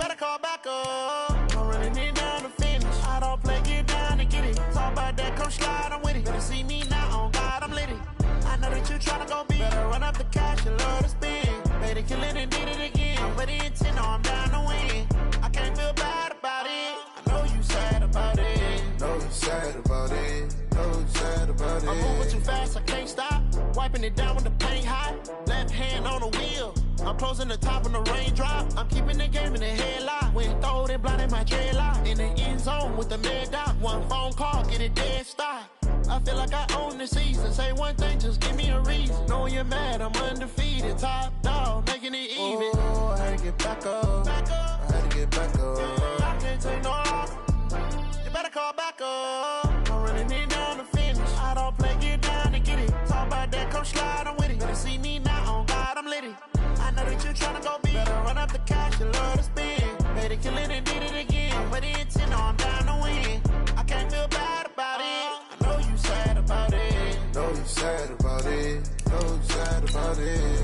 better call back up. I'm running it down to finish. I don't play, get down and get it. Talk about that, come slide, I'm with it. Better see me now, on God, I'm lit it. I know that you tryna go be. Better run up the cash, you love to spend. Better kill it and did it again. I'm with the intent, no, I'm down to win. I can't feel bad about it. I know you sad about it. Know you sad about it. Know you sad about it. I'm moving too fast, I can't stop. Wiping it down when the paint hot. Left hand on the wheel. I'm closing the top when the raindrop. I'm keeping the game in the headlock. When throw it, blinding my dreadlock. In the end zone with the mad dot. One phone call, get it dead stop. I feel like I own the season. Say one thing, just give me a reason. Knowing you're mad, I'm undefeated. Top dog, making it even. Oh, I had to get back up. I had to get back up. I can't take no off. You better call back up. I'm running it down to finish. I don't play, get down and get it. Talk about that, come slide, I'm with it. Better see me now, on God, I'm lit it. I know that you tryna go be. Better run up the cash, you love to spend. Better kill it and did it again. But the intent, no, I'm down to win. I can't feel bad about it. I know you sad about it. Know you sad about it. Know you sad about it.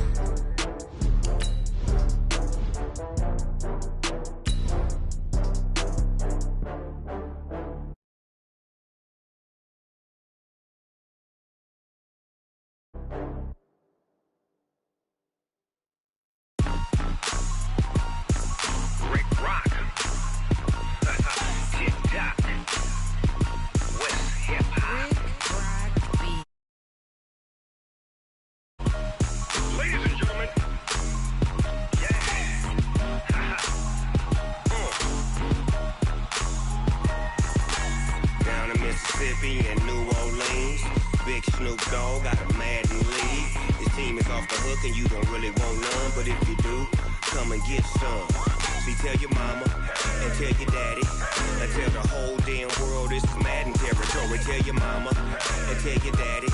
And New Orleans, Big Snoop Dogg got a Madden league. This team is off the hook and you don't really want none, but if you do, come and get some. See, tell your mama and tell your daddy and tell the whole damn world this is Madden territory. Tell your mama and tell your daddy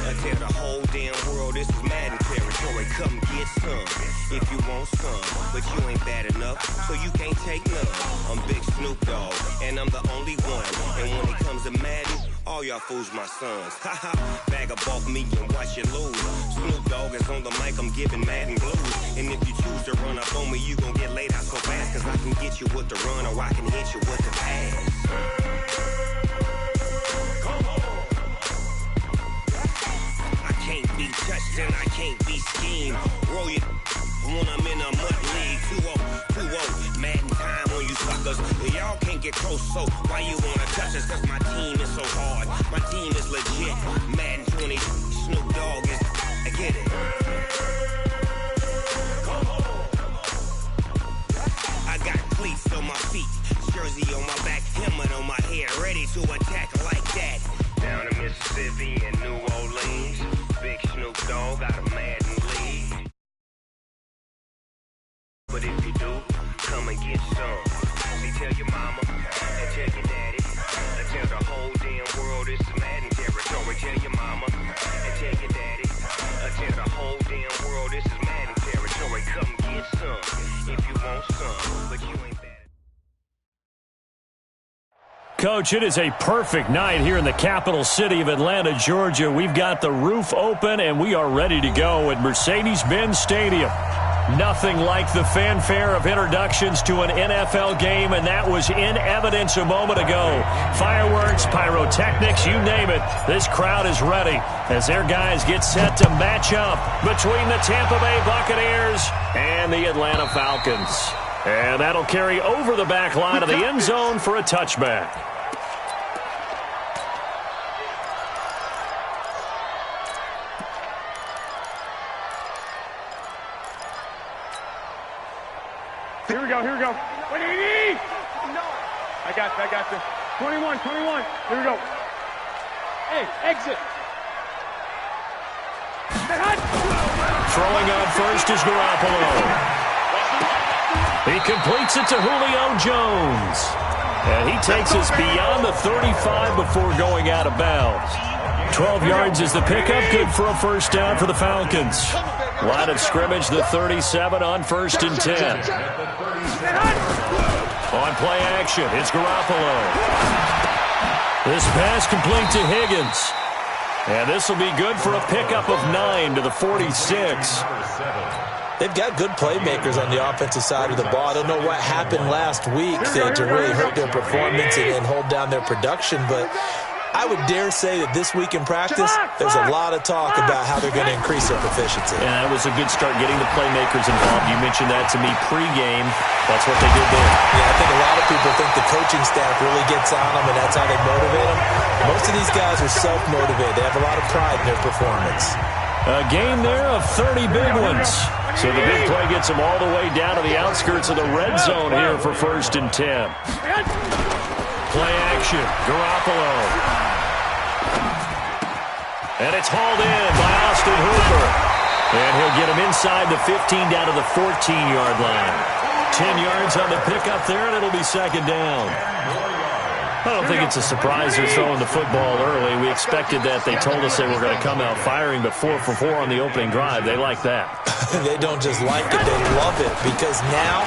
and tell the whole damn world this is Madden territory. Come get some if you want some, but you ain't bad enough, so you can't take none. I'm Big Snoop Dogg and I'm the only one, and when it comes to Madden, all y'all fools my sons. Haha, bag up off me and watch you lose. Snoop Dogg is on the mic, I'm giving Madden blues. And if you choose to run up on me, you gon' get laid out so fast, cause I can get you with the run or I can hit you with the pass. I can't be touched and I can't be schemed. Roll you when I'm in a mud league. 2-0, Madden time on you suckers. Y'all can't get close, so why you wanna touch us? Cause my team is so hard. My team is legit. Madden 20, Snoop Dogg is, I get it. I got cleats on my feet, jersey on my back, helmet on my head, ready to attack like that. Down in Mississippi and New Orleans, Big Snoop Dogg got a Madden league. But if you do, come and get some. See, tell your mama and tell your daddy and tell the whole damn world this is Madden territory. Tell your mama and tell your daddy and tell the whole damn world this is Madden territory. Come get some if you want some, but you ain't bad. Coach, it is a perfect night here in the capital city of Atlanta, Georgia. We've got the roof open, and we are ready to go at Mercedes-Benz Stadium. Nothing like the fanfare of introductions to an NFL game, and that was in evidence a moment ago. Fireworks, pyrotechnics, you name it. This crowd is ready as their guys get set to match up between the Tampa Bay Buccaneers and the Atlanta Falcons. And that'll carry over the back line of the end zone for a touchback. Here we go. What do you need? I got you. 21. Here we go. Hey, exit. Throwing on first is Garoppolo. He completes it to Julio Jones. And he takes us beyond the 35 before going out of bounds. 12 yards is the pickup, good for a first down for the Falcons. Line of scrimmage, the 37 on 1st and 10. On play action, it's Garoppolo. This pass complete to Higgins. And this will be good for a pickup of 9 to the 46. They've got good playmakers on the offensive side of the ball. I don't know what happened last week to really hurt their performance and hold down their production, but I would dare say that this week in practice, there's a lot of talk about how they're going to increase their proficiency. And that was a good start, getting the playmakers involved. You mentioned that to me pregame. That's what they did there. Yeah, I think a lot of people think the coaching staff really gets on them, and that's how they motivate them. Most of these guys are self-motivated. They have a lot of pride in their performance. A game there of 30 big ones. So the big play gets them all the way down to the outskirts of the red zone here for 1st and 10. Play action, Garoppolo. And it's hauled in by Austin Hooper. And he'll get him inside the 15 down to the 14-yard line. 10 yards on the pickup there, and it'll be 2nd down. I don't think it's a surprise they're throwing the football early. We expected that. They told us they were going to come out firing, but 4 for 4 on the opening drive. They like that. They don't just like it, they love it, because now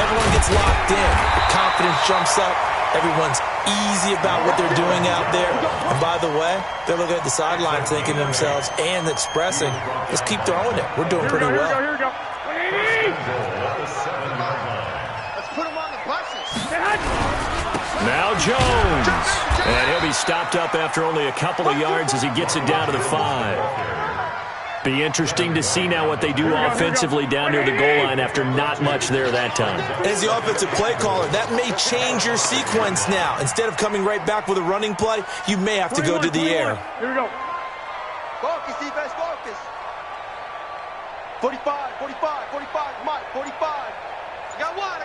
everyone gets locked in. The confidence jumps up. Everyone's easy about what they're doing out there. And by the way, they're looking at the sideline thinking to themselves and expressing, let's keep throwing it. We're doing pretty well. Here we go. Let's put them on the buses. Now Jones. And he'll be stopped up after only a couple of yards as he gets it down to the 5. Be interesting to see now what they do offensively down near the goal line after not much there that time. As the offensive play caller, that may change your sequence now. Instead of coming right back with a running play, you may have to go to the air. Here we go. Focus, defense, focus. 45, 45, 45, Mike, 45. I got one.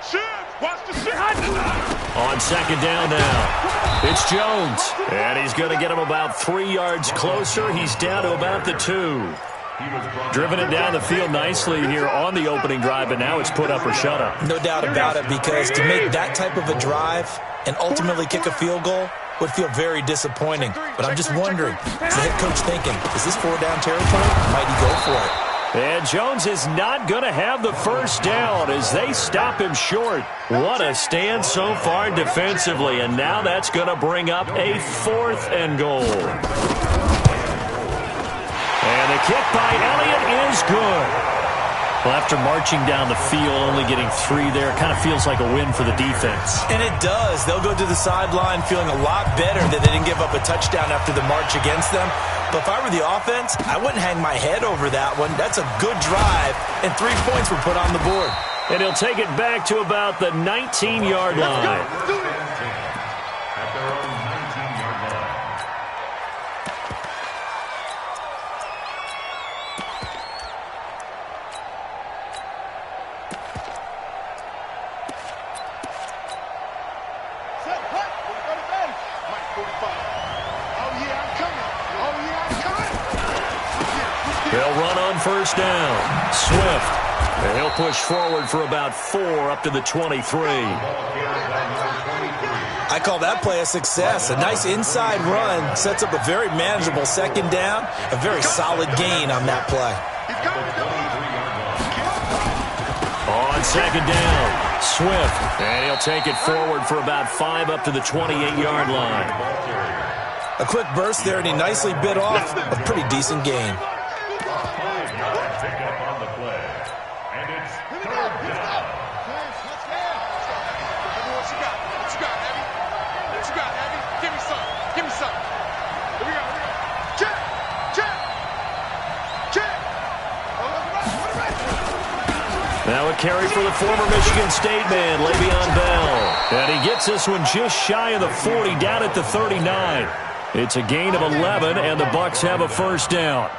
Shift, watch the shift. On 2nd down now, it's Jones. And he's going to get him about 3 yards closer. He's down to about the 2. Driven it down the field nicely here on the opening drive, but now it's put up or shut up. No doubt about it, because to make that type of a drive and ultimately kick a field goal would feel very disappointing. But I'm just wondering, is the head coach thinking, is this 4-down territory? Might he go for it? And Jones is not going to have the first down as they stop him short. What a stand so far defensively, and now that's going to bring up a 4th and goal. And the kick by Elliott is good. Well, after marching down the field, only getting 3 there, it kind of feels like a win for the defense. And it does. They'll go to the sideline feeling a lot better that they didn't give up a touchdown after the march against them. But if I were the offense, I wouldn't hang my head over that one. That's a good drive, and 3 points were put on the board. And he'll take it back to about the 19-yard line. They'll run on 1st down. Swift. And he'll push forward for about 4 up to the 23. I call that play a success. A nice inside run sets up a very manageable 2nd down. A very solid gain on that play. On 2nd down, Swift. And he'll take it forward for about 5 up to the 28-yard line. A quick burst there, and he nicely bit off a pretty decent gain. Now a carry for the former Michigan State man, Le'Veon Bell. And he gets this one just shy of the 40, down at the 39. It's a gain of 11, and the Bucs have a 1st down.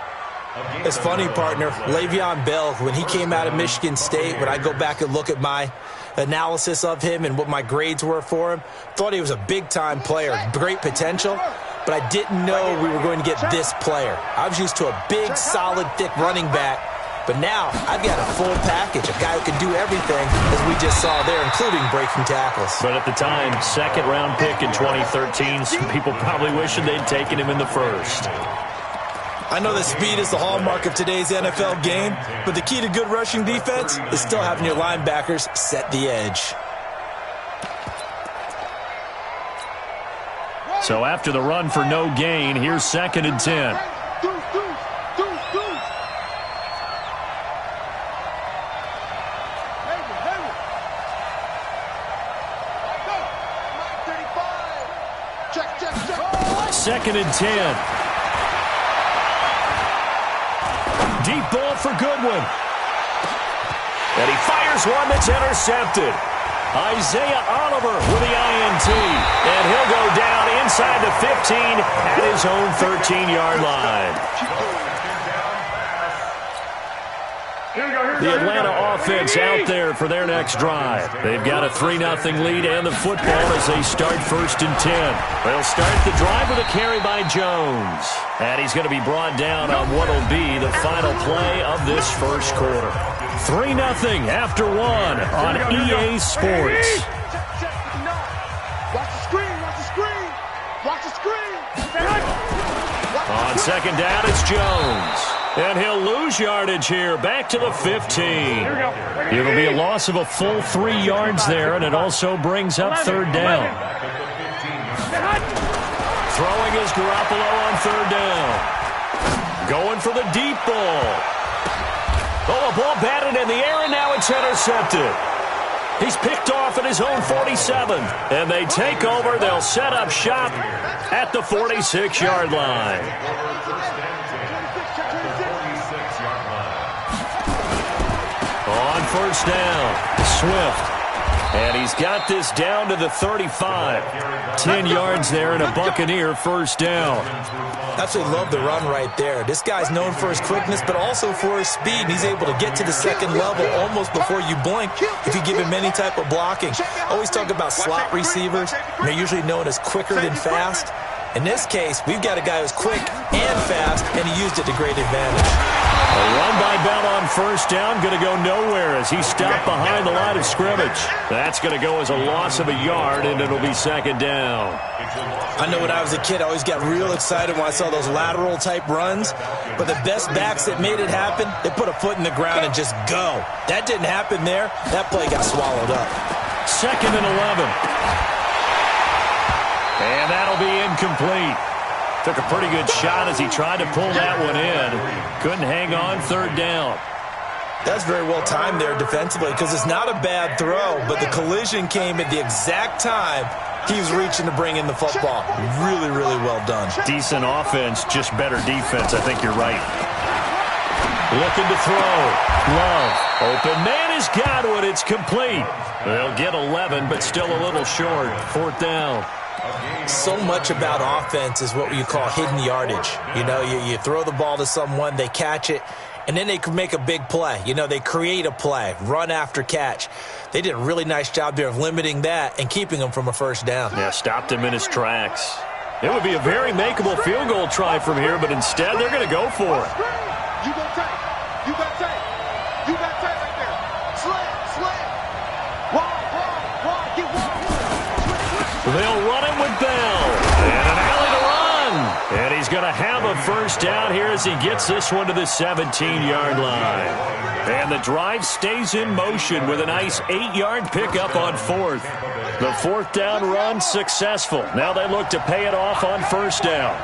It's funny, partner. Le'Veon Bell, when he came out of Michigan State, when I go back and look at my analysis of him and what my grades were for him, thought he was a big-time player, great potential, but I didn't know we were going to get this player. I was used to a big, solid, thick running back. But now, I've got a full package, a guy who can do everything, as we just saw there, including breaking tackles. But at the time, 2nd-round pick in 2013, some people probably wishing they'd taken him in the 1st. I know that speed is the hallmark of today's NFL game, but the key to good rushing defense is still having your linebackers set the edge. So after the run for no gain, here's 2nd and 10. 2nd and 10. Deep ball for Goodwin. And he fires one that's intercepted. Isaiah Oliver with the INT. And he'll go down inside the 15 at his own 13-yard line. The Atlanta offense out there for their next drive. They've got a 3-0 lead and the football as they start 1st and 10. They'll start the drive with a carry by Jones. And he's going to be brought down on what will be the final play of this first quarter. 3-0 after 1 on EA Sports. Watch the screen, watch the screen, watch the screen. On 2nd down, it's Jones. And he'll lose yardage here, back to the 15. It'll be a loss of a full 3 yards there, and it also brings up 3rd down. Throwing is Garoppolo on 3rd down. Going for the deep ball. Oh, a ball batted in the air, and now it's intercepted. He's picked off at his own 47. And they take over. They'll set up shop at the 46-yard line. On 1st down, Swift. And he's got this down to the 35. 10 yards there and a Buccaneer 1st down. Absolutely love the run right there. This guy's known for his quickness, but also for his speed. And he's able to get to the 2nd level almost before you blink if you give him any type of blocking. Always talk about slot receivers. They're usually known as quicker than fast. In this case, we've got a guy who's quick and fast, and he used it to great advantage. A run by Bell on 1st down, going to go nowhere as he stopped behind the line of scrimmage. That's going to go as a loss of a yard, and it'll be 2nd down. I know when I was a kid, I always got real excited when I saw those lateral-type runs. But the best backs that made it happen, they put a foot in the ground and just go. That didn't happen there. That play got swallowed up. 2nd and 11. And that'll be incomplete. Took a pretty good shot as he tried to pull that one in. Couldn't hang on 3rd down. That's very well timed there defensively because it's not a bad throw, but the collision came at the exact time he was reaching to bring in the football. Really, really well done. Decent offense, just better defense. I think you're right. Looking to throw. Love. Open man is Godwin. It's complete. They'll get 11, but still a little short. 4th down. So much about offense is what you call hidden yardage. You know, you throw the ball to someone, they catch it, and then they can make a big play. You know, they create a play, run after catch. They did a really nice job there of limiting that and keeping him from a 1st down. Yeah, stopped him in his tracks. It would be a very makeable field goal try from here, but instead they're going to go for it. You got tape. You got tape. You got tape right there. Slam. Wide. Get wide. They'll run it with Bell. And an alley to run. And he's going to have a 1st down here as he gets this one to the 17-yard line. And the drive stays in motion with a nice 8-yard pickup on 4th. The 4th down run successful. Now they look to pay it off on 1st down.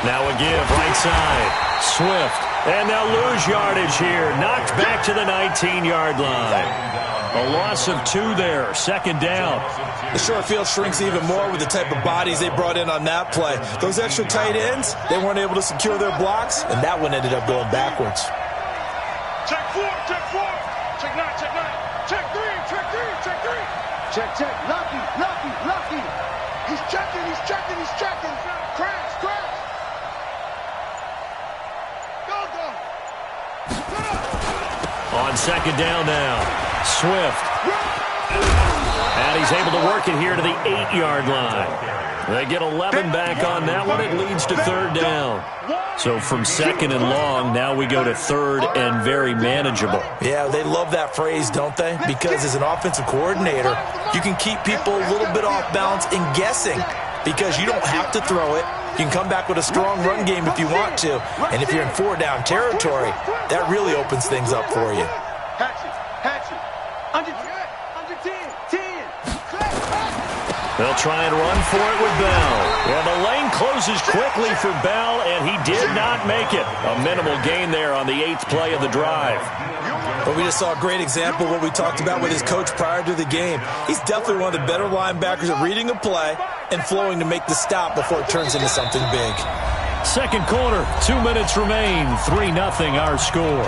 Now a give right side. Swift. And they'll lose yardage here. Knocked back to the 19-yard line. A loss of 2 there. 2nd down. The short field shrinks even more with the type of bodies they brought in on that play. Those extra tight ends, they weren't able to secure their blocks, and that one ended up going backwards. Check 4. Check 9. Check 3. Check. Lucky. He's checking. Crash. Go. On 2nd down now. Swift. And he's able to work it here to the 8-yard line. They get 11 back on that one. It leads to 3rd down. So from 2nd and long, now we go to 3rd and very manageable. Yeah, they love that phrase, don't they? Because as an offensive coordinator, you can keep people a little bit off balance and guessing because you don't have to throw it. You can come back with a strong run game if you want to. And if you're in 4-down territory, that really opens things up for you. Hatchet. Under 10. They'll try and run for it with Bell. And the lane closes quickly for Bell, and he did not make it. A minimal gain there on the 8th play of the drive. But we just saw a great example of what we talked about with his coach prior to the game. He's definitely one of the better linebackers at reading a play and flowing to make the stop before it turns into something big. Second quarter, 2 minutes remain, 3-0 our score.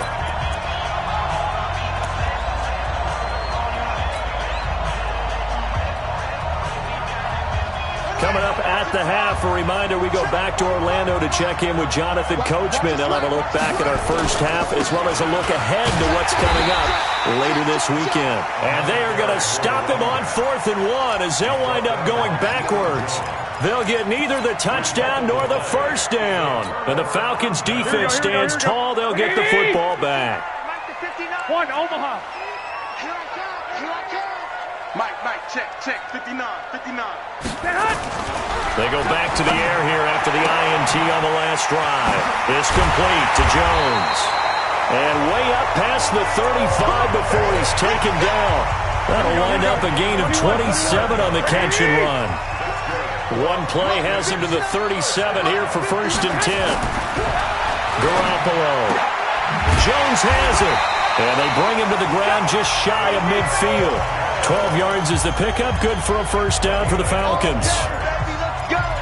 Coming up at the half, a reminder, we go back to Orlando to check in with Jonathan Coachman. They'll have a look back at our first half as well as a look ahead to what's coming up later this weekend. And they are going to stop him on 4th and 1 as they'll wind up going backwards. They'll get neither the touchdown nor the first down. And the Falcons' defense stands tall. They'll get the football back. One, Omaha. Mike, check, 59. They go back to the air here after the INT on the last drive. It's complete to Jones. And way up past the 35 before he's taken down. That'll wind up a gain of 27 on the catch and run. One play has him to the 37 here for 1st and 10. Garoppolo. Jones has it. And they bring him to the ground just shy of midfield. 12 yards is the pickup. Good for a first down for the Falcons.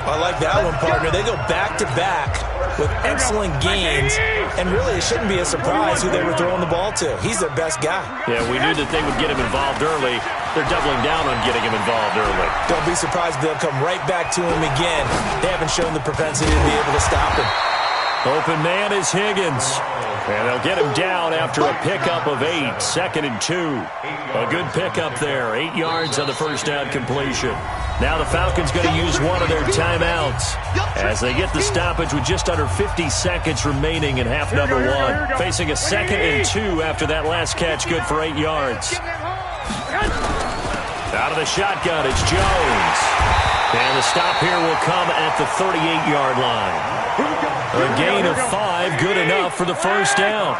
I like that one, partner. They go back-to-back with excellent gains. And really, it shouldn't be a surprise who they were throwing the ball to. He's their best guy. Yeah, we knew that they would get him involved early. They're doubling down on getting him involved early. Don't be surprised if they'll come right back to him again. They haven't shown the propensity to be able to stop him. Open man is Higgins. And they'll get him down after a pickup of 8. 2nd and 2. A good pickup there. 8 yards on the first down completion. Now the Falcons going to use one of their timeouts as they get the stoppage with just under 50 seconds remaining in half number 1. Facing a 2nd and 2 after that last catch. Good for 8 yards. Out of the shotgun, it's Jones. And the stop here will come at the 38-yard line. A gain of 5, good enough for the first down.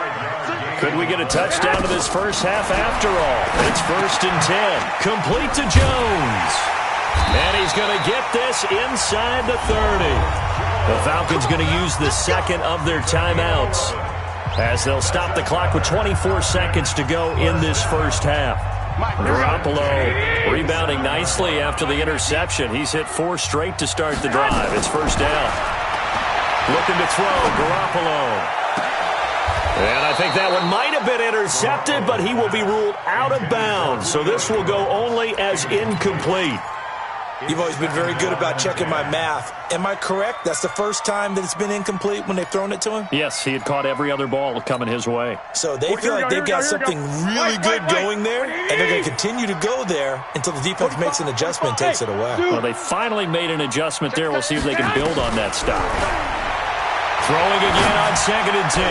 Could we get a touchdown to this first half after all? It's 1st and 10. Complete to Jones. And he's going to get this inside the 30. The Falcons going to use the second of their timeouts as they'll stop the clock with 24 seconds to go in this first half. Garoppolo rebounding nicely after the interception. He's hit 4 straight to start the drive. It's first down. Looking to throw, Garoppolo. And I think that one might have been intercepted, but he will be ruled out of bounds. So this will go only as incomplete. You've always been very good about checking my math. Am I correct? That's the first time that it's been incomplete when they've thrown it to him? Yes, he had caught every other ball coming his way. So they feel like they've got something really good going there, and they're going to continue to go there until the defense makes an adjustment, takes it away. Well, they finally made an adjustment there. We'll see if they can build on that stop. Throwing again on 2nd and 10.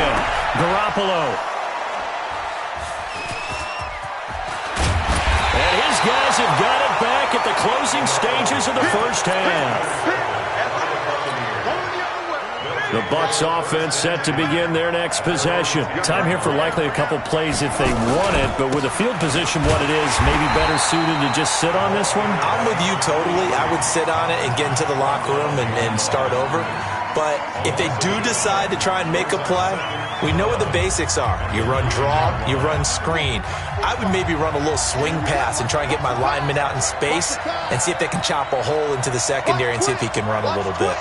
Garoppolo. And his guys have got it back at the closing stages of the first half. The Bucs offense set to begin their next possession. Time here for likely a couple plays if they want it, but with the field position what it is, maybe better suited to just sit on this one? I'm with you totally. I would sit on it and get into the locker room and start over. But if they do decide to try and make a play, we know what the basics are. You run draw, you run screen. I would maybe run a little swing pass and try and get my lineman out in space and see if they can chop a hole into the secondary and see if he can run a little bit.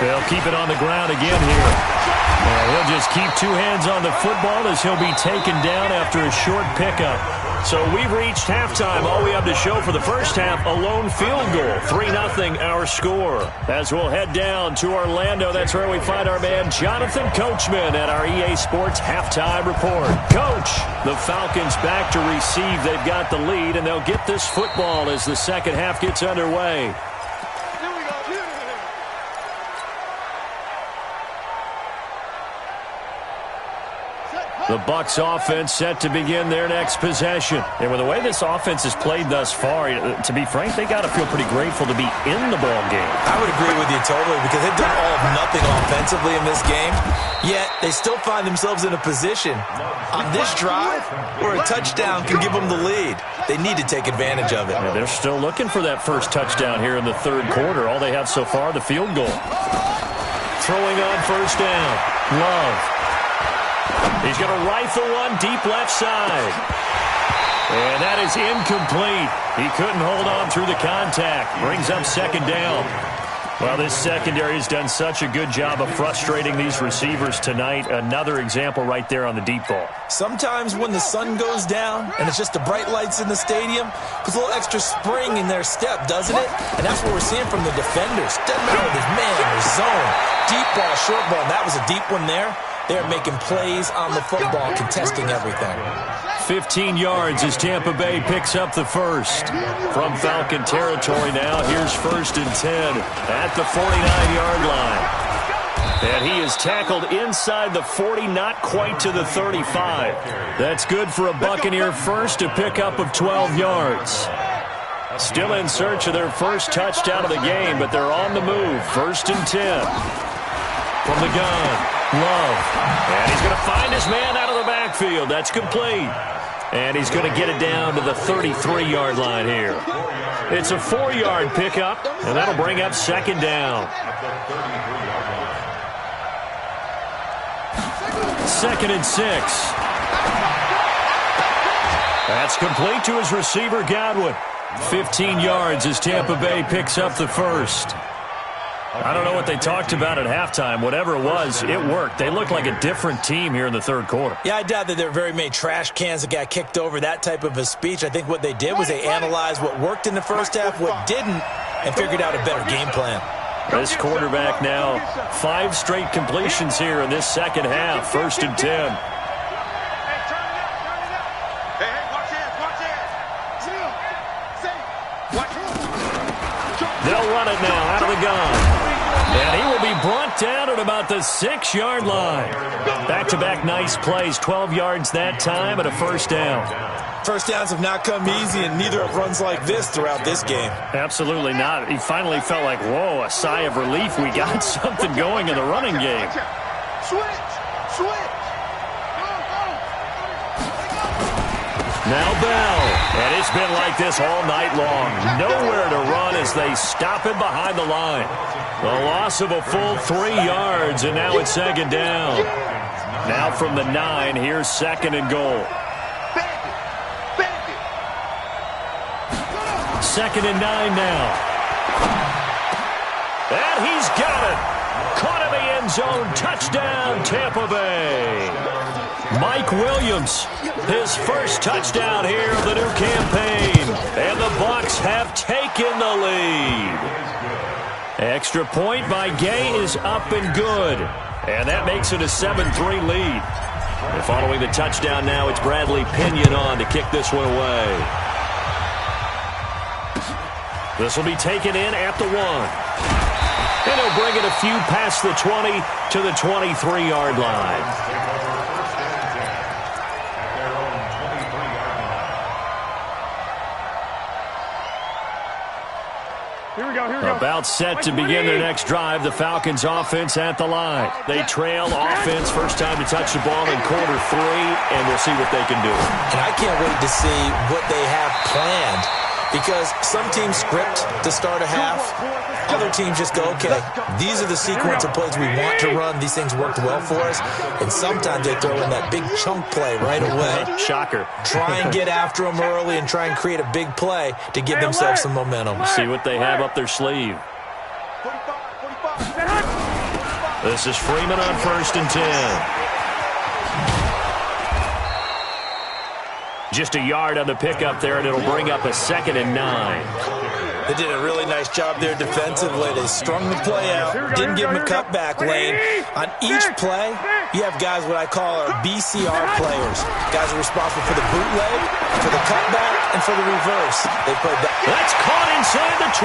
They'll keep it on the ground again here. And he'll just keep 2 hands on the football as he'll be taken down after a short pickup. So we've reached halftime. All we have to show for the first half, a lone field goal. 3-0 our score. As we'll head down to Orlando, that's where we find our man Jonathan Coachman at our EA Sports Halftime Report. Coach, the Falcons back to receive. They've got the lead, and they'll get this football as the second half gets underway. The Bucs offense set to begin their next possession. And with the way this offense has played thus far, to be frank, they got to feel pretty grateful to be in the ball game. I would agree with you totally because they've done all of nothing offensively in this game, yet they still find themselves in a position on this drive where a touchdown can give them the lead. They need to take advantage of it. Yeah, they're still looking for that first touchdown here in the third quarter. All they have so far, the field goal. Throwing on first down. Love. He's going to rifle one deep left side. And that is incomplete. He couldn't hold on through the contact. Brings up second down. Well, this secondary has done such a good job of frustrating these receivers tonight. Another example right there on the deep ball. Sometimes when the sun goes down and it's just the bright lights in the stadium, puts a little extra spring in their step, doesn't it? And that's what we're seeing from the defenders. Doesn't matter if there's man or zone. Deep ball, short ball, and that was a deep one there. They're making plays on the football, contesting everything. 15 yards as Tampa Bay picks up the first. From Falcon territory now, here's 1st and 10 at the 49-yard line. And he is tackled inside the 40, not quite to the 35. That's good for a Buccaneer first, a pickup of 12 yards. Still in search of their first touchdown of the game, but they're on the move. 1st and 10. From the gun, Love. And he's going to find his man out of the backfield. That's complete. And he's going to get it down to the 33-yard line here. It's a 4-yard pickup, and that'll bring up second down. 2nd and 6. That's complete to his receiver, Godwin. 15 yards as Tampa Bay picks up the first. I don't know what they talked about at halftime. Whatever it was, it worked. They look like a different team here in the third quarter. Yeah, I doubt that there were very many trash cans that got kicked over, that type of a speech. I think what they did was they analyzed what worked in the first half, what didn't, and figured out a better game plan. This quarterback now, 5 straight completions here in this second half. 1st and 10. They'll run it now out of the gun. And he will be brought down at about the 6-yard line. Back-to-back nice plays, 12 yards that time and a first down. First downs have not come easy, and neither have runs like this throughout this game. Absolutely not. He finally felt like, whoa, a sigh of relief. We got something going in the running game. Switch. Now Bell, and it's been like this all night long. Nowhere to run as they stop him behind the line. The loss of a full 3 yards, and now it's second down. Now from the 9, here's 2nd and goal. 2nd and 9 now. And he's got it. Caught in the end zone. Touchdown, Tampa Bay. Mike Williams, his first touchdown here of the new campaign. And the Bucs have taken the lead. Extra point by Gay is up and good. And that makes it a 7-3 lead. And following the touchdown now, it's Bradley Pinion on to kick this one away. This will be taken in at the 1. And he'll bring it a few past the 20 to the 23-yard line. About set to begin their next drive. The Falcons offense at the line. They trail offense. First time to touch the ball in quarter 3, and we'll see what they can do. And I can't wait to see what they have planned, because some teams script to start a half. Other teams just go, okay, these are the sequence of plays we want to run. These things worked well for us. And sometimes they throw in that big chunk play right away. Shocker. Try and get after them early and try and create a big play to give themselves some momentum. See what they have up their sleeve. This is Freeman on 1st and 10. Just a yard on the pickup there, and it'll bring up a 2nd and 9. They did a really nice job there defensively. They strung the play out, didn't give them a cutback lane. On each play, you have guys what I call our BCR players. Guys are responsible for the bootleg, for the cutback, and for the reverse. They played that. That's caught inside the 20.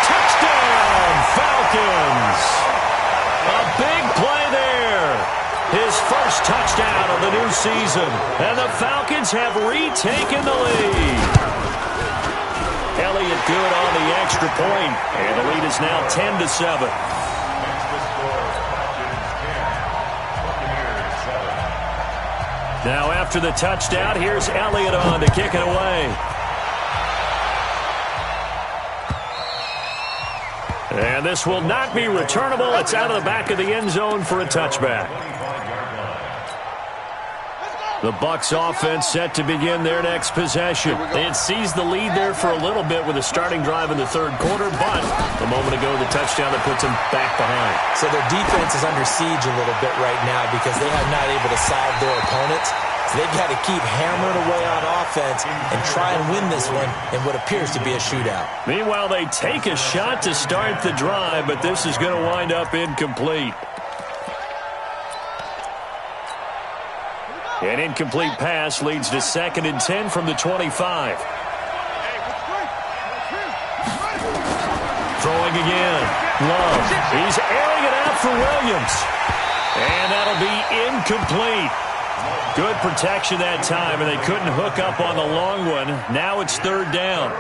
Touchdown, Falcons. A big play there. His first touchdown of the new season. And the Falcons have retaken the lead. Elliott good on the extra point, and the lead is now 10-7. Now after the touchdown, here's Elliott on to kick it away. And this will not be returnable. It's out of the back of the end zone for a touchback. The Bucs offense set to begin their next possession. They had seized the lead there for a little bit with a starting drive in the third quarter, but a moment ago the touchdown that puts them back behind. So their defense is under siege a little bit right now because they have not able to solve their opponents. So they've got to keep hammering away on offense and try and win this one in what appears to be a shootout. Meanwhile, they take a shot to start the drive, but this is going to wind up incomplete. An incomplete pass leads to 2nd and 10 from the 25. Throwing again. Love. He's airing it out for Williams. And that'll be incomplete. Good protection that time, and they couldn't hook up on the long one. Now it's 3rd down.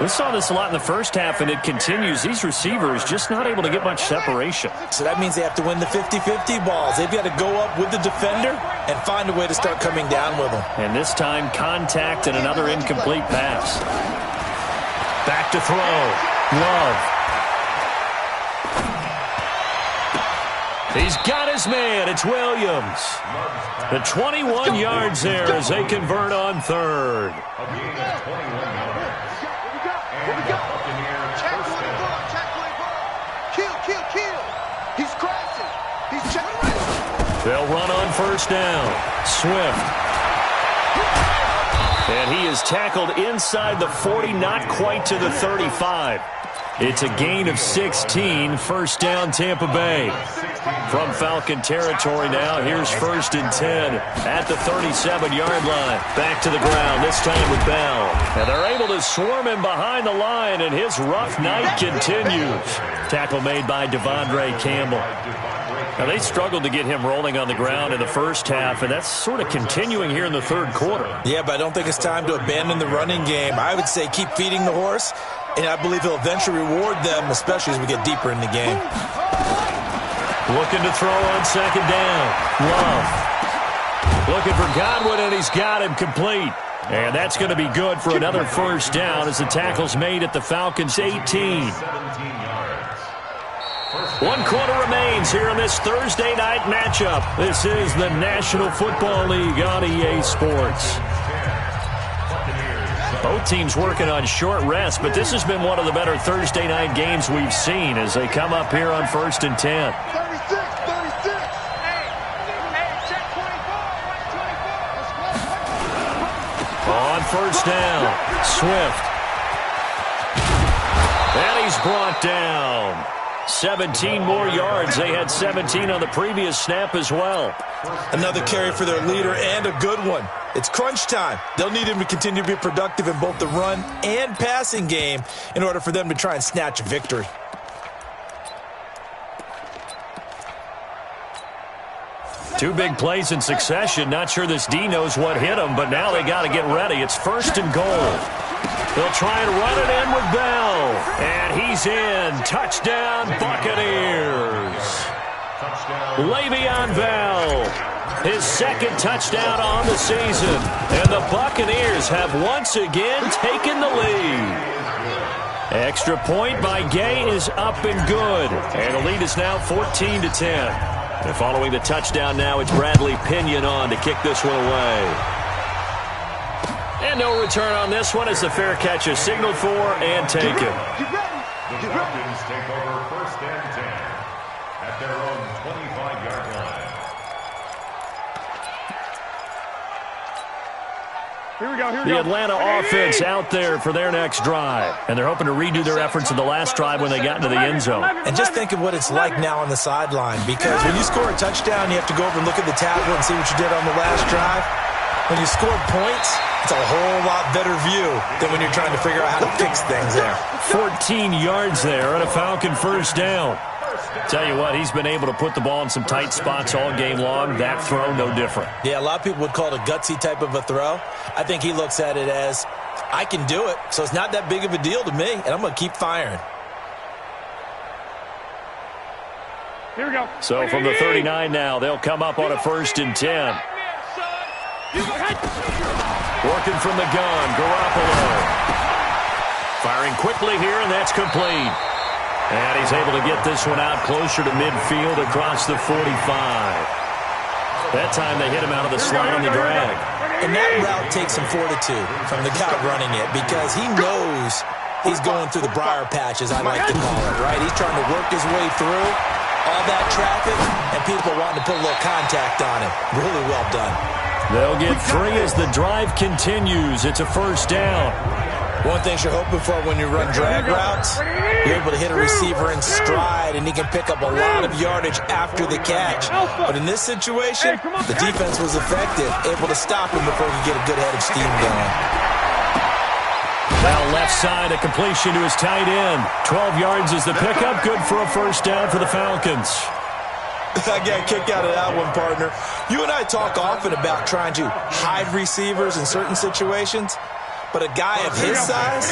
We saw this a lot in the first half, and it continues. These receivers just not able to get much separation. So that means they have to win the 50-50 balls. They've got to go up with the defender and find a way to start coming down with them. And this time, contact and another incomplete pass. Back to throw. Love. He's got his man. It's Williams. The 21 yards there as they convert on 3rd. They'll run on 1st down. Swift. And he is tackled inside the 40, not quite to the 35. It's a gain of 16, 1st down Tampa Bay. From Falcon territory now, here's 1st and 10 at the 37-yard line. Back to the ground, this time with Bell. And they're able to swarm him behind the line, and his rough night continues. Tackle made by Devondre Campbell. Now, they struggled to get him rolling on the ground in the first half, and that's sort of continuing here in the 3rd quarter. Yeah, but I don't think it's time to abandon the running game. I would say keep feeding the horse, and I believe he'll eventually reward them, especially as we get deeper in the game. Looking to throw on 2nd down. Love. Looking for Godwin, and he's got him complete. And that's going to be good for another 1st down as the tackle's made at the Falcons' 18. 1 quarter remains here in this Thursday night matchup. This is the National Football League on EA Sports. Both teams working on short rest, but this has been one of the better Thursday night games we've seen as they come up here on 1st and 10. 36. On 1st down, Swift. And he's brought down. 17 more yards. They had 17 on the previous snap as well. Another carry for their leader and a good one. It's crunch time. They'll need him to continue to be productive in both the run and passing game in order for them to try and snatch a victory. Two big plays in succession. Not sure this D knows what hit him, but now they got to get ready. It's 1st and goal. They'll try and run it in with Bell. And he's in. Touchdown, Buccaneers. Le'Veon Bell, his 2nd touchdown on the season. And the Buccaneers have once again taken the lead. Extra point by Gay is up and good. And the lead is now 14-10. And following the touchdown now, it's Bradley Pinion on to kick this one away. And no return on this one as the fair catch is signaled for and taken. The Falcons take over 1st and 10 at their own 25-yard line. Here we go. The Atlanta offense out there for their next drive. And they're hoping to redo their efforts in the last drive when they got into the end zone. And just think of what it's like now on the sideline, because when you score a touchdown, you have to go over and look at the tablet and see what you did on the last drive. When you score points, it's a whole lot better view than when you're trying to figure out how to fix things there. 14 yards there and a Falcon 1st down. Tell you what, he's been able to put the ball in some tight spots all game long. That throw, no different. Yeah, a lot of people would call it a gutsy type of a throw. I think he looks at it as, I can do it, so it's not that big of a deal to me, and I'm going to keep firing. Here we go. So from the 39 now, they'll come up on a 1st and 10. Working from the gun, Garoppolo. Firing quickly here, and that's complete. And he's able to get this one out closer to midfield across the 45. That time they hit him out of the slot on the drag. And that route takes some fortitude from the guy running it because he knows he's going through the briar patch, as I like to call it, right? He's trying to work his way through all that traffic, and people wanting to put a little contact on him. Really well done. They'll get 3 as the drive continues. It's a first down. One thing you're hoping for when you run drag routes, you're able to hit a receiver in stride, and he can pick up a lot of yardage after the catch. But in this situation, the defense was effective, able to stop him before he could get a good head of steam going. Now left side, a completion to his tight end. 12 yards is the pickup. Good for a first down for the Falcons. I got a kick out of that one, partner. You and I talk often about trying to hide receivers in certain situations. But a guy of his size,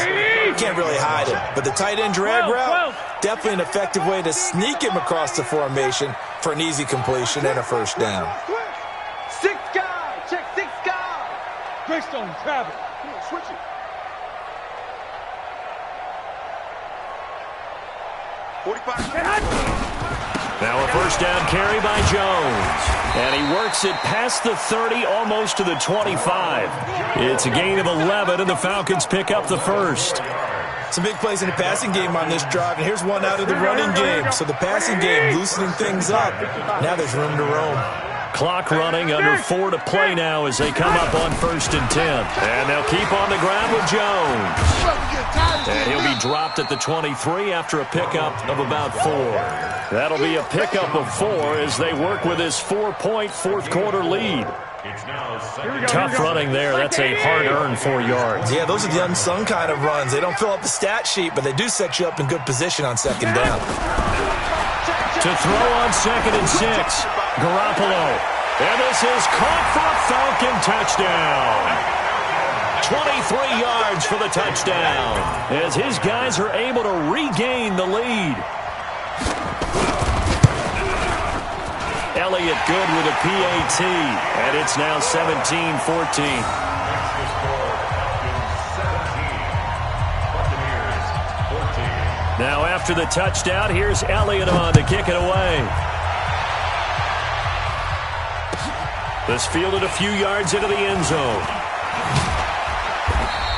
can't really hide him. But the tight end drag route, definitely an effective way to sneak him across the formation for an easy completion and a first down. 6 guys, check 6 guys. Greystone, Travis. Come on, switch it. 45. Now a first down carry by Jones. And he works it past the 30, almost to the 25. It's a gain of 11, and the Falcons pick up the first. Some big plays in the passing game on this drive, and here's one out of the running game. So the passing game loosening things up. Now there's room to roam. Clock running, under 4 to play now as they come up on 1st and 10. And they'll keep on the ground with Jones. And he'll be dropped at the 23 after a pickup of about 4. That'll be a pickup of 4 as they work with his 4-point fourth-quarter lead. Tough running there. That's a hard-earned 4 yards. Yeah, those are the unsung kind of runs. They don't fill up the stat sheet, but they do set you up in good position on second down. To throw on 2nd and 6, Garoppolo. And this is caught for a Falcon touchdown. 23 yards for the touchdown as his guys are able to regain the lead. Elliott good with a PAT, and it's now 17-14. Now after the touchdown, here's Elliott on to kick it away. This fielded a few yards into the end zone.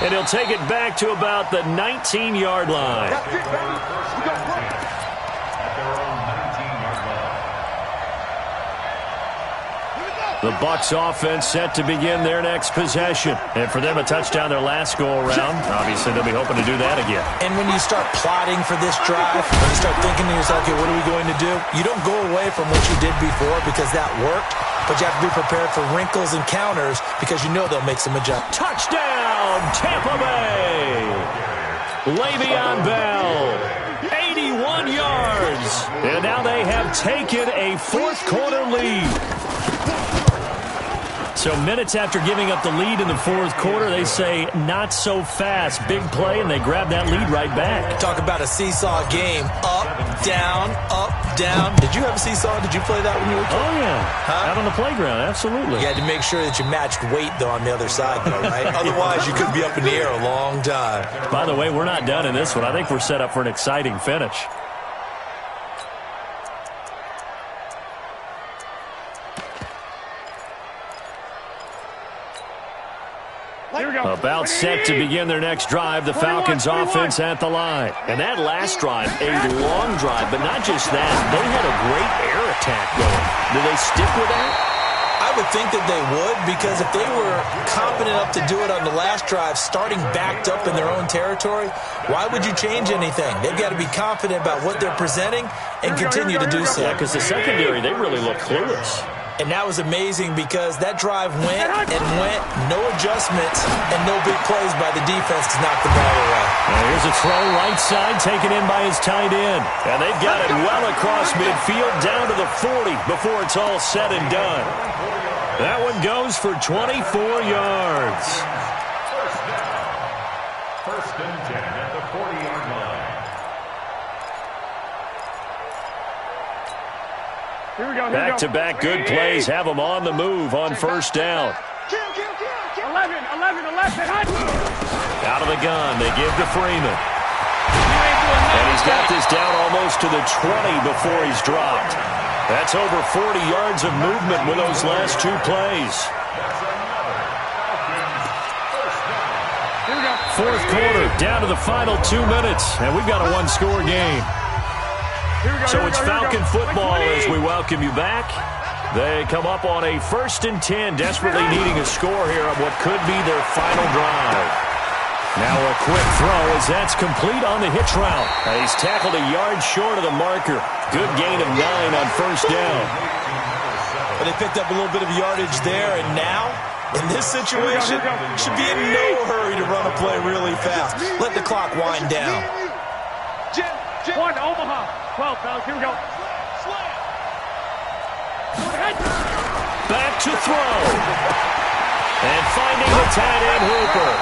And he'll take it back to about the 19-yard line. The Bucs offense set to begin their next possession. And for them, a touchdown their last go-around. Obviously, they'll be hoping to do that again. And when you start plotting for this drive, when you start thinking to yourself, okay, what are we going to do? You don't go away from what you did before because that worked. But you have to be prepared for wrinkles and counters because you know they'll make some adjustments. Touchdown, Tampa Bay! Le'Veon Bell, 81 yards. And now they have taken a fourth-quarter lead. So minutes after giving up the lead in the fourth quarter, they say not so fast. Big play, and they grab that lead right back. Talk about a seesaw game. Up, down, up, down. Did you have a seesaw? Did you play that when you were a kid? Oh, yeah. Out on the playground, absolutely. You had to make sure that you matched weight, though, on the other side, though, right? Otherwise, you could be up in the air a long time. By the way, we're not done in this one. I think we're set up for an exciting finish. About set to begin their next drive, the Falcons offense at the line. And that last drive, a long drive, but not just that. They had a great air attack going. Do they stick with that? I would think that they would, because if they were confident enough to do it on the last drive, starting backed up in their own territory, why would you change anything? They've got to be confident about what they're presenting and continue to do so. Yeah, because the secondary, they really look clueless. And that was amazing because that drive went and went, no adjustments, and no big plays by the defense to knock the ball away. Now here's a throw right side taken in by his tight end. And they've got it well across midfield down to the 40 before it's all said and done. That one goes for 24 yards. First and 10 at the 40-yard line. Back-to-back good plays have them on the move on first down. 11. Out of the gun, they give to Freeman. And he's got this down almost to the 20 before he's dropped. That's over 40 yards of movement with those last 2 plays. Fourth quarter, down to the final 2 minutes, and we've got a one-score game. So it's Falcon football as we welcome you back. They come up on a 1st and 10, desperately needing a score here on what could be their final drive. Now a quick throw as that's complete on the hitch route. And he's tackled a yard short of the marker. Good gain of 9 on 1st down. But they picked up a little bit of yardage there, and now, in this situation, should be in no hurry to run a play really fast. Let the clock wind down. 1, Omaha. 12, fellas. Here we go. Back to throw. And finding the tight end Hooper.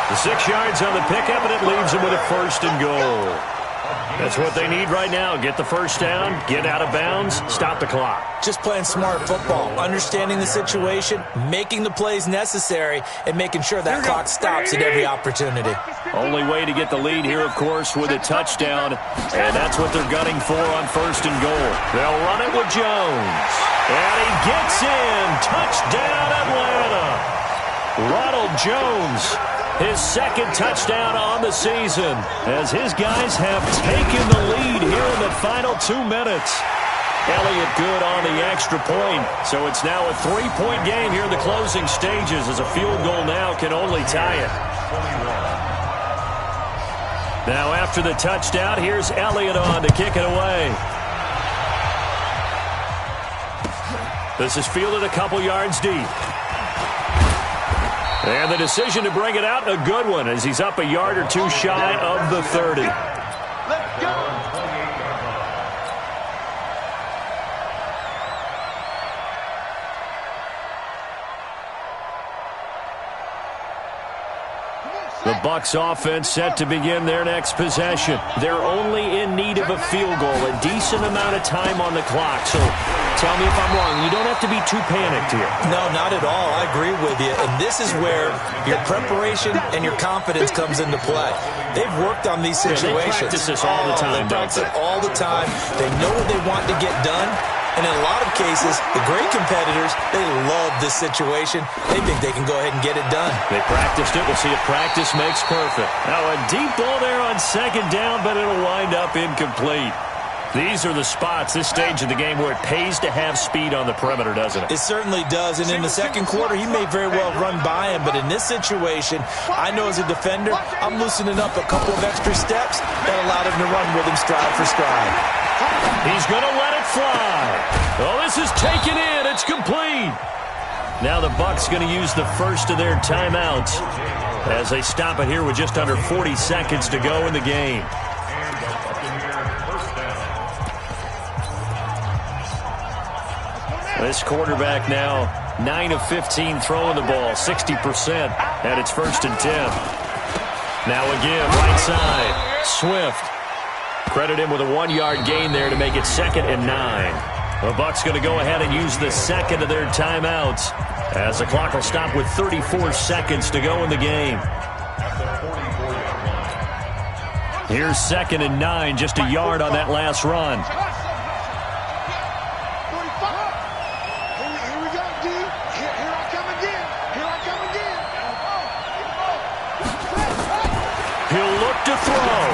The 6 yards on the pickup, and it leaves him with a 1st and goal. That's what they need right now. Get the 1st down, get out of bounds, stop the clock. Just playing smart football, understanding the situation, making the plays necessary, and making sure that clock stops at every opportunity. Only way to get the lead here, of course, with a touchdown, and that's what they're gunning for on 1st and goal. They'll run it with Jones, and he gets in. Touchdown, Atlanta. Ronald Jones, his 2nd touchdown on the season, as his guys have taken the lead here in the final 2 minutes. Elliott good on the extra point, so it's now a 3-point game here in the closing stages, as a field goal now can only tie it. Now after the touchdown, here's Elliott on to kick it away. This is fielded a couple yards deep. And the decision to bring it out, a good one, as he's up a yard or 2 shy of the 30. Let's go. The Bucs offense set to begin their next possession. They're only in need of a field goal, a decent amount of time on the clock. So tell me if I'm wrong. You don't have to be too panicked here. No, not at all. I agree with you. And this is where your preparation and your confidence comes into play. They've worked on these situations. They practice this all the time, they practice it all the time. They know what they want to get done. And in a lot of cases, the great competitors, they love this situation. They think they can go ahead and get it done. They practiced it. We'll see if practice makes perfect. Now a deep ball there on 2nd down, but it'll wind up incomplete. These are the spots, this stage of the game, where it pays to have speed on the perimeter, doesn't it? It certainly does. And in the 2nd quarter, he may very well run by him. But in this situation, I know as a defender, I'm loosening up a couple of extra steps that allowed him to run with him stride for stride. He's going to let it fly. Oh, this is taken in. It's complete. Now the Bucs going to use the first of their timeouts as they stop it here with just under 40 seconds to go in the game. This quarterback now 9 of 15 throwing the ball, 60%, and it's 1st and 10. Now again, right side, Swift. Credit him with a 1-yard gain there to make it 2nd and 9. The Bucs going to go ahead and use the 2nd of their timeouts as the clock will stop with 34 seconds to go in the game. Here's 2nd and 9, just a yard on that last run. Here we go, D. Here I come again. Here I come again. He'll look to throw.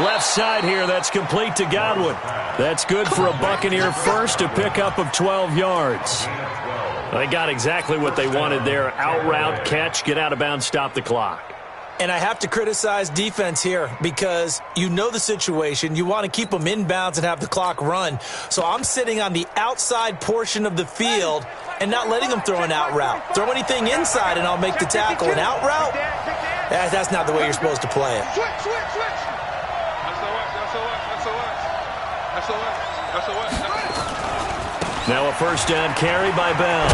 Left side here, that's complete to Godwin. That's good for a Buccaneer first, a pickup of 12 yards. They got exactly what they wanted there. Out route, catch, get out of bounds, stop the clock. And I have to criticize defense here because you know the situation. You want to keep them inbounds and have the clock run. So I'm sitting on the outside portion of the field and not letting them throw an out route. Throw anything inside and I'll make the tackle. An out route? That's not the way you're supposed to play it. Switch. Now a 1st down carry by Bell.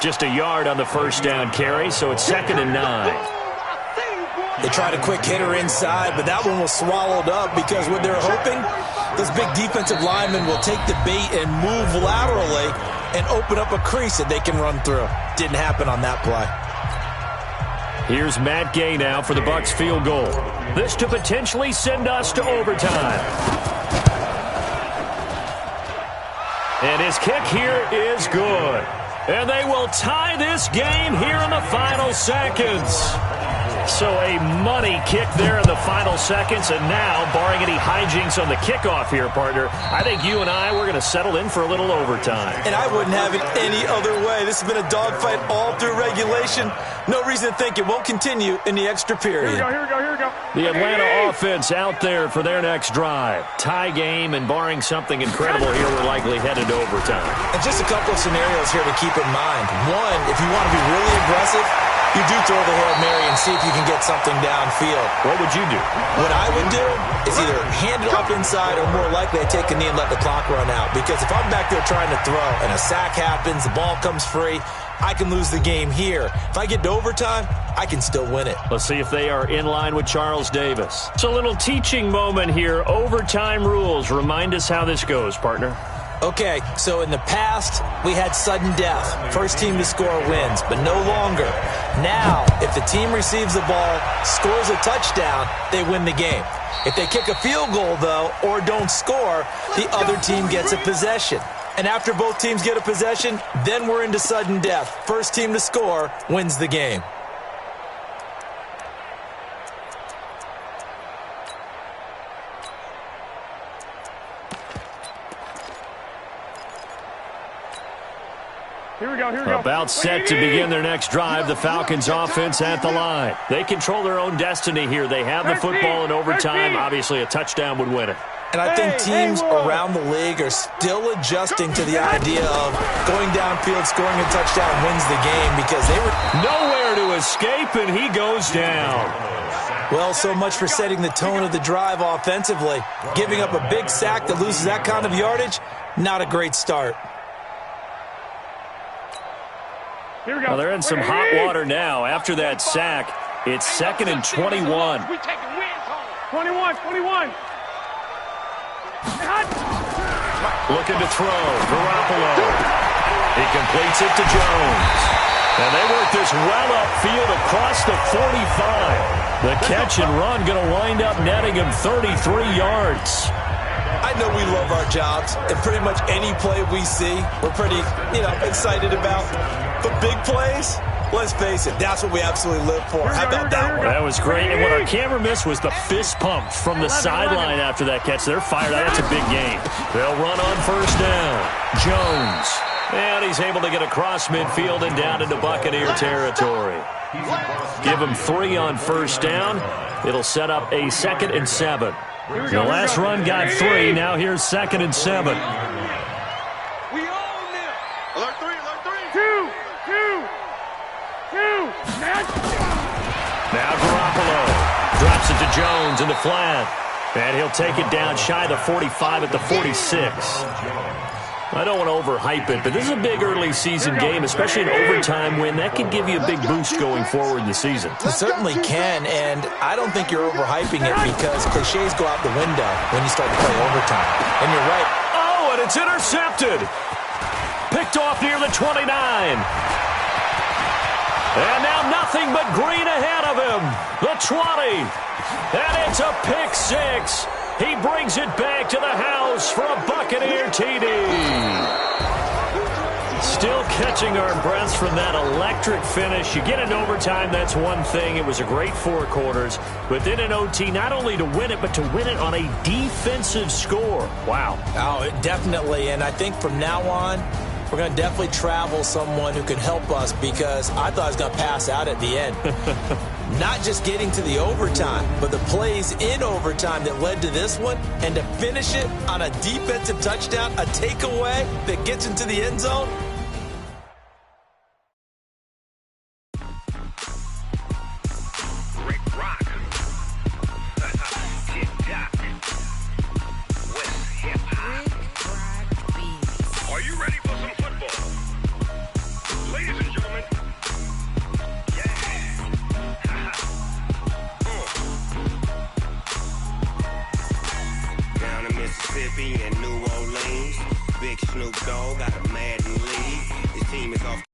Just a yard on the 1st down carry, so it's 2nd and 9. They tried a quick hitter inside, but that one was swallowed up because what they're hoping, those big defensive linemen will take the bait and move laterally and open up a crease that they can run through. Didn't happen on that play. Here's Matt Gay now for the Bucs field goal. This to potentially send us to overtime. And his kick here is good. And they will tie this game here in the final seconds. So a money kick there in the final seconds. And now, barring any hijinks on the kickoff here, partner, I think you and we're going to settle in for a little overtime. And I wouldn't have it any other way. This has been a dogfight all through regulation. No reason to think it won't continue in the extra period. Here we go. The Atlanta offense out there for their next drive. Tie game, and barring something incredible here, we're likely headed to overtime. And just a couple of scenarios here to keep in mind. One, if you want to be really aggressive, you do throw the Hail Mary and see if you can get something downfield. What would you do? What I would do is either hand it off inside or more likely I take a knee and let the clock run out. Because if I'm back there trying to throw and a sack happens, the ball comes free, I can lose the game here. If I get to overtime, I can still win it. Let's see if they are in line with Charles Davis. It's a little teaching moment here. Overtime rules. Remind us how this goes, partner. Okay, so in the past, we had sudden death. First team to score wins, but no longer. Now, if the team receives the ball, scores a touchdown, they win the game. If they kick a field goal, though, or don't score, the other team gets a possession. And after both teams get a possession, then we're into sudden death. First team to score wins the game. Here we go. About set to begin their next drive. The Falcons offense at the line. They control their own destiny here. They have the football in overtime. Obviously, a touchdown would win it. And I think teams around the league are still adjusting to the idea of going downfield, scoring a touchdown wins the game because they were nowhere to escape, and he goes down. Well, so much for setting the tone of the drive offensively. Giving up a big sack that loses that kind of yardage, not a great start. Here we go. Well, they're in some hot water now. After that sack, it's 2nd and 21. 21. Looking to throw. Garoppolo. He completes it to Jones. And they work this well upfield across the 45. The catch and run going to wind up netting him 33 yards. I know we love our jobs, and pretty much any play we see, we're pretty, excited about. But big plays, let's face it, that's what we absolutely live for. How about that one? That was great. And what our camera missed was the fist pump from the sideline after that catch. They're fired out. That's a big game. They'll run on first down. Jones. And he's able to get across midfield and down into Buccaneer territory. Give him 3 on first down. It'll set up a 2nd and 7. The last run got 3. Now here's 2nd and 7. We own them. Alert 3. 2. Now Garoppolo drops it to Jones in the flat. And he'll take it down shy of the 45 at the 46. I don't want to overhype it, but this is a big early season game, especially an overtime win. That could give you a big boost going forward in the season. It certainly can, and I don't think you're overhyping it because cliches go out the window when you start to play overtime. And you're right. Oh, and it's intercepted. Picked off near the 29. And now nothing but green ahead of him. The 20. And it's a pick 6. He brings it back to the house for a Buccaneer TD. Still catching our breaths from that electric finish. You get into overtime, that's one thing. It was a great 4 quarters. But then in OT, not only to win it, but to win it on a defensive score. Wow. Oh, definitely. And I think from now on, we're going to definitely travel someone who can help us because I thought I was going to pass out at the end. Not just getting to the overtime, but the plays in overtime that led to this one, and to finish it on a defensive touchdown, a takeaway that gets into the end zone. Are you ready for some football? Ladies and gentlemen, down in Mississippi and New Orleans, Big Snoop Dogg got a Madden league. His team is off.